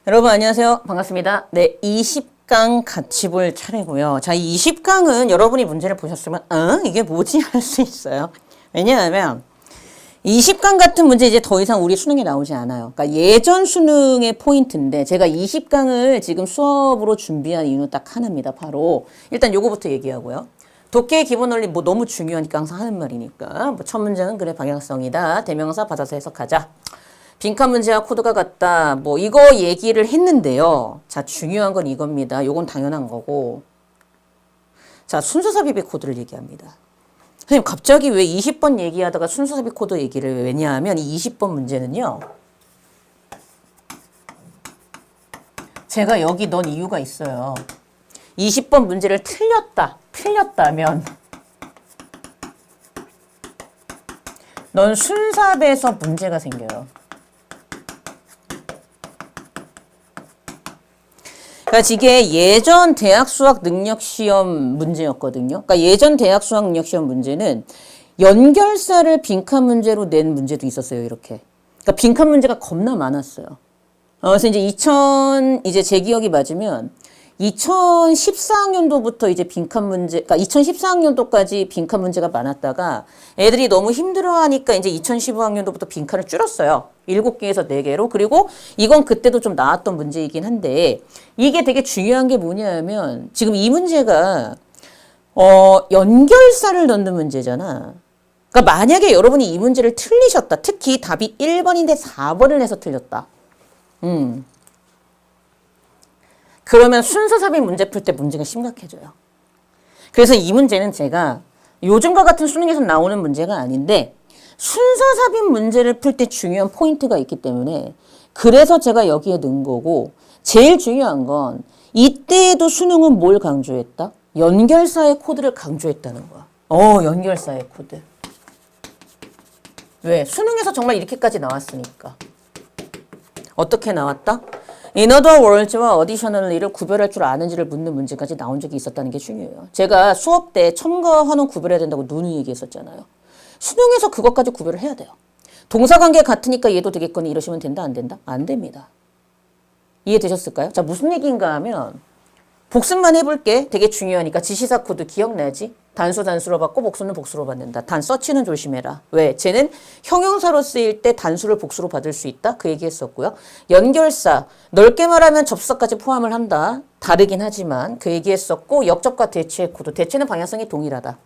여러분 안녕하세요. 반갑습니다. 네, 20강 같이 볼 차례고요. 자, 이 20강은 여러분이 문제를 보셨으면 이게 뭐지? 할 수 있어요. 왜냐하면 20강 같은 문제 이제 더 이상 우리 수능에 나오지 않아요. 그러니까 예전 수능의 포인트인데 제가 20강을 지금 수업으로 준비한 이유는 딱 하나입니다. 바로 일단 요거부터 얘기하고요. 독해의 기본 원리 뭐 너무 중요하니까 항상 하는 말이니까 뭐 첫 문장은 그래 방향성이다. 대명사 받아서 해석하자. 빈칸 문제와 코드가 같다. 뭐 이거 얘기를 했는데요. 자, 중요한 건 이겁니다. 요건 당연한 거고. 자, 순서삽입의 코드를 얘기합니다. 선생님 갑자기 왜 20번 얘기하다가 순서삽입 코드 얘기를 왜? 왜냐하면 이 20번 문제는요. 제가 여기 넣은 이유가 있어요. 20번 문제를 틀렸다면 넌 순삽에서 문제가 생겨요. 그러니까 이게 예전 대학 수학 능력 시험 문제였거든요. 그러니까 예전 대학 수학 능력 시험 문제는 연결사를 빈칸 문제로 낸 문제도 있었어요. 이렇게. 그러니까 빈칸 문제가 겁나 많았어요. 그래서 이제 제 기억이 맞으면 2014학년도부터 이제 빈칸 문제, 그러니까 2014학년도까지 빈칸 문제가 많았다가 애들이 너무 힘들어하니까 이제 2015학년도부터 빈칸을 줄였어요. 7개에서 4개로. 그리고 이건 그때도 좀 나왔던 문제이긴 한데 이게 되게 중요한 게 뭐냐면 지금 이 문제가 연결사를 넣는 문제잖아. 그러니까 만약에 여러분이 이 문제를 틀리셨다. 특히 답이 1번인데 4번을 해서 틀렸다. 그러면 순서삽입 문제 풀 때 문제가 심각해져요. 그래서 이 문제는 제가 요즘과 같은 수능에서 나오는 문제가 아닌데 순서삽입 문제를 풀 때 중요한 포인트가 있기 때문에 그래서 제가 여기에 넣은 거고 제일 중요한 건 이때에도 수능은 뭘 강조했다? 연결사의 코드를 강조했다는 거야. 연결사의 코드. 왜? 수능에서 정말 이렇게까지 나왔으니까. 어떻게 나왔다? In other words와 additionally를 구별할 줄 아는지를 묻는 문제까지 나온 적이 있었다는 게 중요해요. 제가 수업 때 첨가 환원 구별해야 된다고 누누이 얘기했었잖아요. 수능에서 그것까지 구별을 해야 돼요. 동사관계 같으니까 얘도 되겠거니 이러시면 된다 안 된다? 안 됩니다. 이해되셨을까요? 자, 무슨 얘기인가 하면 복습만 해볼게. 되게 중요하니까 지시사 코드 기억나지? 단수로 받고 복수는 복수로 받는다. 서치는 조심해라. 왜? 쟤는 형용사로 쓰일 때 단수를 복수로 받을 수 있다. 그 얘기 했었고요. 연결사. 넓게 말하면 접속까지 포함을 한다. 다르긴 하지만 그 얘기 했었고 역접과 대체의 코드. 대체는 방향성이 동일하다.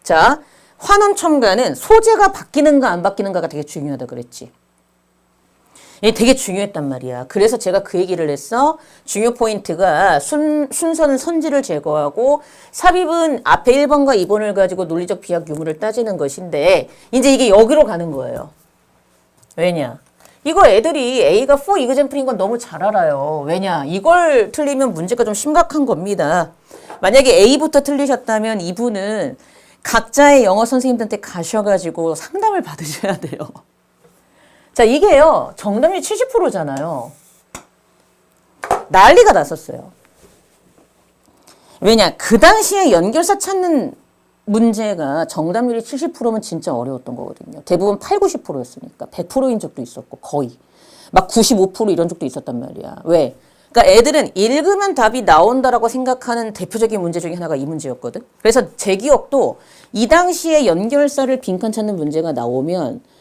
자, 환원 첨가는 소재가 바뀌는가 안 바뀌는가가 되게 중요하다 그랬지. 이게 되게 중요했단 말이야. 그래서 제가 그 얘기를 했어. 중요 포인트가 순서는 선지를 제거하고 삽입은 앞에 1번과 2번을 가지고 논리적 비약 유무를 따지는 것인데 이제 이게 여기로 가는 거예요. 왜냐? 이거 애들이 A가 for example인 건 너무 잘 알아요. 왜냐? 이걸 틀리면 문제가 좀 심각한 겁니다. 만약에 A부터 틀리셨다면 이분은 각자의 영어 선생님들한테 가셔가지고 상담을 받으셔야 돼요. 자, 이게요, 정답률 70%잖아요. 난리가 났었어요. 왜냐, 그 당시에 연결사 찾는 문제가 정답률이 70%면 진짜 어려웠던 거거든요. 대부분 8, 90%였으니까. 100%인 적도 있었고, 거의. 막 95% 이런 적도 있었단 말이야. 왜? 그러니까 애들은 읽으면 답이 나온다라고 생각하는 대표적인 문제 중에 하나가 이 문제였거든. 그래서 제 기억도 이 당시에 연결사를 빈칸 찾는 문제가 나오면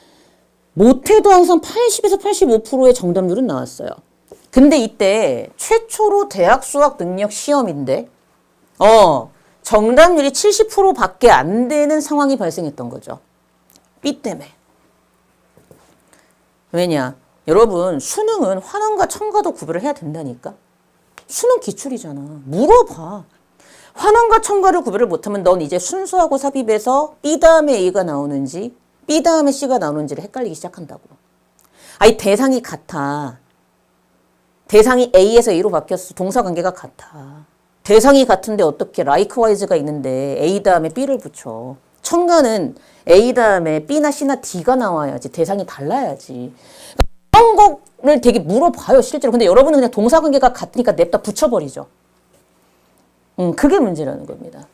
못해도 항상 80에서 85%의 정답률은 나왔어요. 근데 이때 최초로 대학 수학 능력 시험인데 정답률이 70%밖에 안 되는 상황이 발생했던 거죠. B 때문에. 왜냐? 여러분 수능은 환원과 첨가도 구별을 해야 된다니까. 수능 기출이잖아. 물어봐. 환원과 첨가를 구별을 못하면 넌 이제 순서하고 삽입에서 B 다음에 A가 나오는지 B 다음에 C가 나오는지를 헷갈리기 시작한다고. 아니 대상이 같아. 대상이 A에서 A로 바뀌었어. 동사관계가 같아. 대상이 같은데 어떻게 likewise가 있는데 A 다음에 B를 붙여. 첨가는 A 다음에 B나 C나 D가 나와야지. 대상이 달라야지. 그런 거를 되게 물어봐요 실제로. 근데 여러분은 그냥 동사관계가 같으니까 냅다 붙여버리죠. 그게 문제라는 겁니다.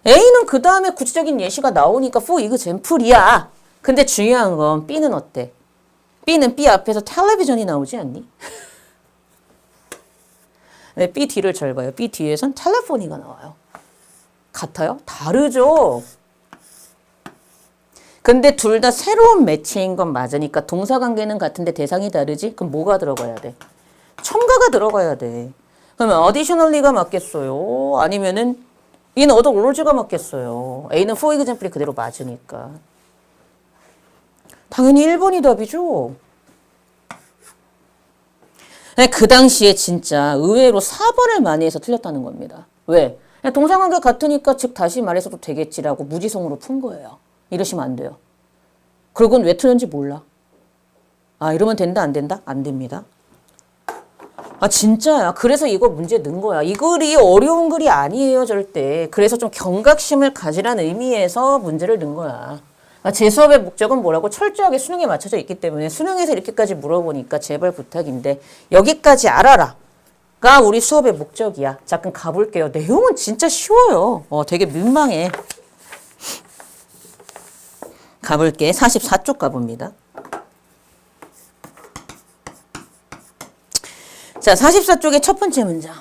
A는 그 다음에 구체적인 예시가 나오니까 for example이야. 근데 중요한 건 B는 어때? B는 B 앞에서 텔레비전이 나오지 않니? 네, B 뒤를 잘 봐요. B 뒤에선 텔레포니가 나와요. 같아요? 다르죠? 근데 둘 다 새로운 매체인 건 맞으니까 동사관계는 같은데 대상이 다르지? 그럼 뭐가 들어가야 돼? 첨가가 들어가야 돼. 그러면 additionally가 맞겠어요? 아니면은 in other words가 맞겠어요? A는 for example이 그대로 맞으니까. 당연히 1번이 답이죠? 그 당시에 진짜 의외로 4번을 많이 해서 틀렸다는 겁니다. 왜? 동사관계 같으니까 즉 다시 말해서도 되겠지라고 무지성으로 푼 거예요. 이러시면 안 돼요. 그리고는 왜 틀렸는지 몰라. 아, 이러면 된다, 안 된다? 안 됩니다. 아, 진짜야. 그래서 이거 문제 넣은 거야. 이 글이 어려운 글이 아니에요, 절대. 그래서 좀 경각심을 가지라는 의미에서 문제를 넣은 거야. 아, 제 수업의 목적은 뭐라고? 철저하게 수능에 맞춰져 있기 때문에 수능에서 이렇게까지 물어보니까 제발 부탁인데 여기까지 알아라.가 우리 수업의 목적이야. 자, 그럼 가볼게요. 내용은 진짜 쉬워요. 되게 민망해. 가볼게. 44쪽 가봅니다. 자, 44쪽의 첫 번째 문장.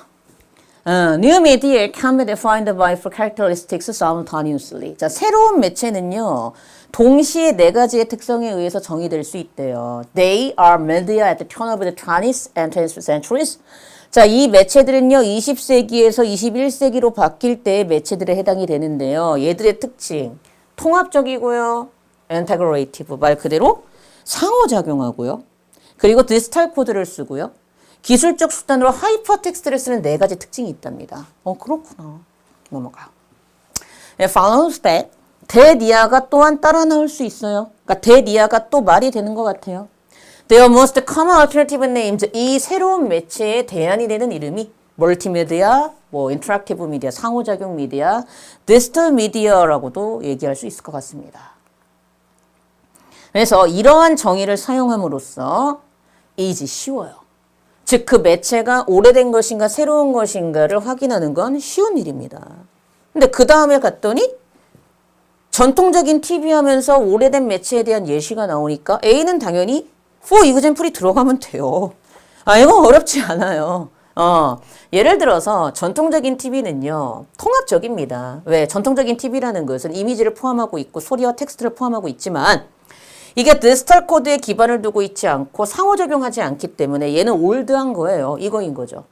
New media can be defined by four characteristics simultaneously. 자, 새로운 매체는요, 동시에 네 가지의 특성에 의해서 정의될 수 있대요. They are media at the turn of the 20th and 21st centuries. 자, 이 매체들은요, 20세기에서 21세기로 바뀔 때의 매체들에 해당이 되는데요. 얘들의 특징, 통합적이고요. integrative, 말 그대로 상호작용하고요. 그리고 디지털 코드를 쓰고요. 기술적 수단으로 하이퍼텍스트를 쓰는 네 가지 특징이 있답니다. 그렇구나. 넘어가. follows that 대니아가 또한 따라 나올 수 있어요. 그러니까 대니아가 또 말이 되는 것 같아요. There most common alternative names. 이 새로운 매체에 대안이 되는 이름이 멀티미디어, 인터랙티브 미디어, 상호작용 미디어, 디지털 미디어라고도 얘기할 수 있을 것 같습니다. 그래서 이러한 정의를 사용함으로써 easy, 쉬워요. 즉, 그 매체가 오래된 것인가 새로운 것인가를 확인하는 건 쉬운 일입니다. 근데 그 다음에 갔더니 전통적인 TV 하면서 오래된 매체에 대한 예시가 나오니까 A는 당연히 for example이 들어가면 돼요. 아, 이거 어렵지 않아요. 예를 들어서 전통적인 TV는요, 통합적입니다. 왜? 전통적인 TV라는 것은 이미지를 포함하고 있고 소리와 텍스트를 포함하고 있지만 이게 디지털 코드에 기반을 두고 있지 않고 상호작용하지 않기 때문에 얘는 올드한 거예요. 이거인 거죠.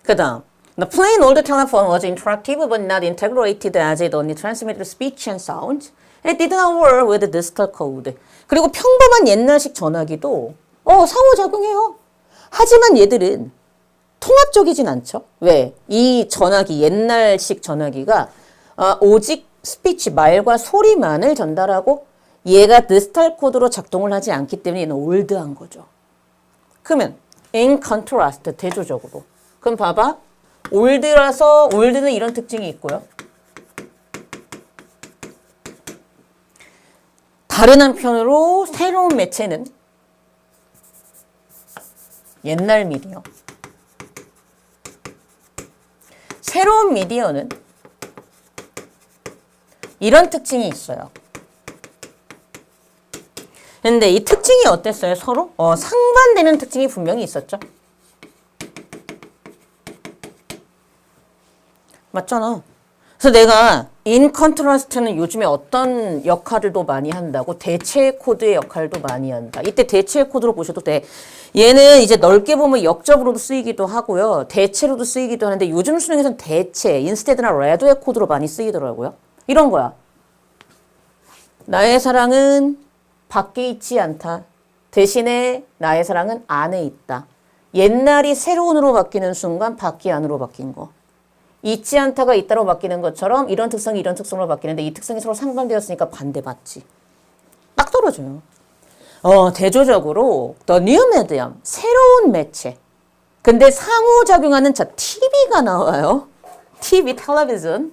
그 다음 The plain old telephone was interactive but not integrated as it only transmitted speech and sound. It did not work with digital code. 그리고 평범한 옛날식 전화기도 상호작용해요. 하지만 얘들은 통합적이진 않죠. 왜? 이 전화기, 옛날식 전화기가 오직 스피치, 말과 소리만을 전달하고 얘가 디지털 코드로 작동을 하지 않기 때문에 얘는 올드한 거죠. 그러면 in contrast, 대조적으로. 그럼 봐봐. 올드라서 올드는 이런 특징이 있고요. 다른 한편으로 새로운 매체는 옛날 미디어. 새로운 미디어는 이런 특징이 있어요. 근데 이 특징이 어땠어요? 서로? 상반되는 특징이 분명히 있었죠. 맞잖아. 그래서 내가 in contrast는 요즘에 어떤 역할도 많이 한다고? 대체 코드의 역할도 많이 한다. 이때 대체 코드로 보셔도 돼. 얘는 이제 넓게 보면 역접으로도 쓰이기도 하고요. 대체로도 쓰이기도 하는데 요즘 수능에서는 대체, instead나 rather의 코드로 많이 쓰이더라고요. 이런 거야. 나의 사랑은 밖에 있지 않다. 대신에 나의 사랑은 안에 있다. 옛날이 새로운으로 바뀌는 순간 밖이 안으로 바뀐 거. 있지 않다가 있다로 바뀌는 것처럼 이런 특성이 이런 특성으로 바뀌는데 이 특성이 서로 상반되었으니까 반대 맞지. 딱 떨어져요. 대조적으로 The New Medium, 새로운 매체. 근데 상호작용하는 TV가 나와요. TV, 텔레비전.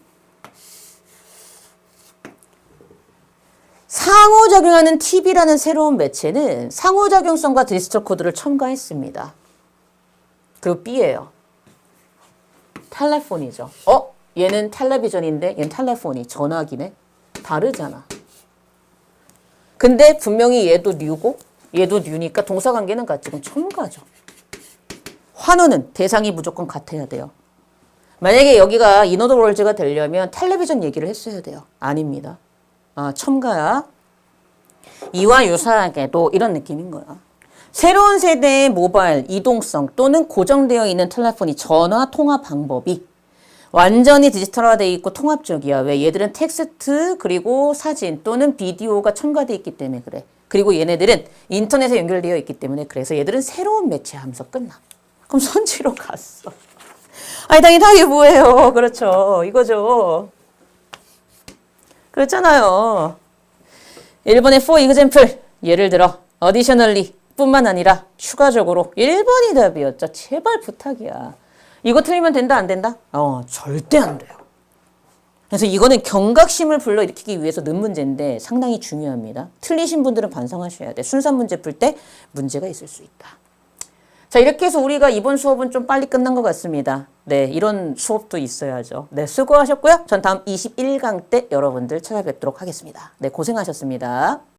상호작용하는 TV라는 새로운 매체는 상호작용성과 디지털 코드를 첨가했습니다. 그리고 B예요. 텔레폰이죠. 얘는 텔레비전인데 얘는 텔레폰이 전화기네. 다르잖아. 근데 분명히 얘도 뉴고 얘도 뉴니까 동사관계는 같지. 그럼 첨가죠. 환호는 대상이 무조건 같아야 돼요. 만약에 여기가 인어더 월즈가 되려면 텔레비전 얘기를 했어야 돼요. 아닙니다. 첨가야. 이와 유사하게도 이런 느낌인 거야. 새로운 세대의 모바일, 이동성 또는 고정되어 있는 텔레폰이 전화 통화 방법이 완전히 디지털화되어 있고 통합적이야. 왜? 얘들은 텍스트 그리고 사진 또는 비디오가 첨가되어 있기 때문에 그래. 그리고 얘네들은 인터넷에 연결되어 있기 때문에 그래서 얘들은 새로운 매체 하면서 끝나. 그럼 선지로 갔어. 아니 당연히 답이 뭐예요. 그렇죠. 이거죠. 그렇잖아요. 1번의 for example 예를 들어 additionally 뿐만 아니라 추가적으로 1번이 답이었죠. 제발 부탁이야. 이거 틀리면 된다 안 된다? 절대 안 돼요. 그래서 이거는 경각심을 불러일으키기 위해서 는 문제인데 상당히 중요합니다. 틀리신 분들은 반성하셔야 돼. 순산 문제 풀 때 문제가 있을 수 있다. 자, 이렇게 해서 우리가 이번 수업은 좀 빨리 끝난 것 같습니다. 네, 이런 수업도 있어야죠. 네, 수고하셨고요. 전 다음 21강 때 여러분들 찾아뵙도록 하겠습니다. 네, 고생하셨습니다.